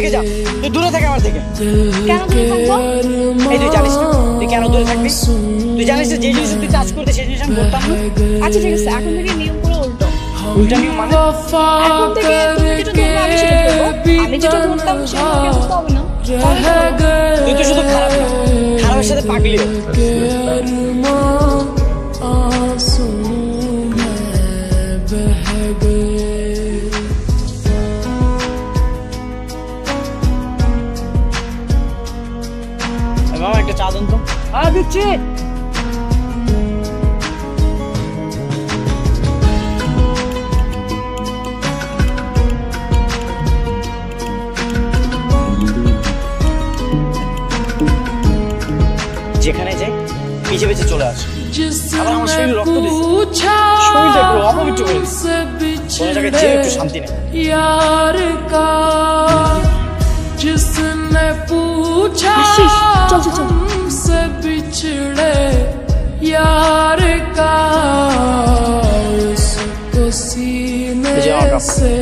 তুই দূরে থাক আমার থেকে। কেন দূরে থাকবো? এই তুই জানিস না তুই কেন দূরে থাকবি? তুই জানিস যে জিনিস তুই টাচ করতে সেই জিনিস আমি বলতাম না। আচ্ছা ঠিক আছে, এখন থেকে নিয়মগুলো উল্টো। উল্টা নিয়ম মানে? এখন থেকে তুমি যেটা ধরবে আমি সেটা ধরবো। আমি যেটা ধরতাম সেটা তোমাকে ধরতে হবে না। তুই তো শুধু খারাপ না, খারাপের সাথে পাগলিও। মামা একটা চা দেন তো। দিচ্ছি। যেখানে যাই পিছে পিছে চলে আসে, আবার আমার শরীরে রক্ত দিচ্ছে, শরীরটা পুরো অপবিত্র করে দিচ্ছে। কোনো জায়গায় যেয়ে একটু শান্তি নেই। চল চল চল। सीने से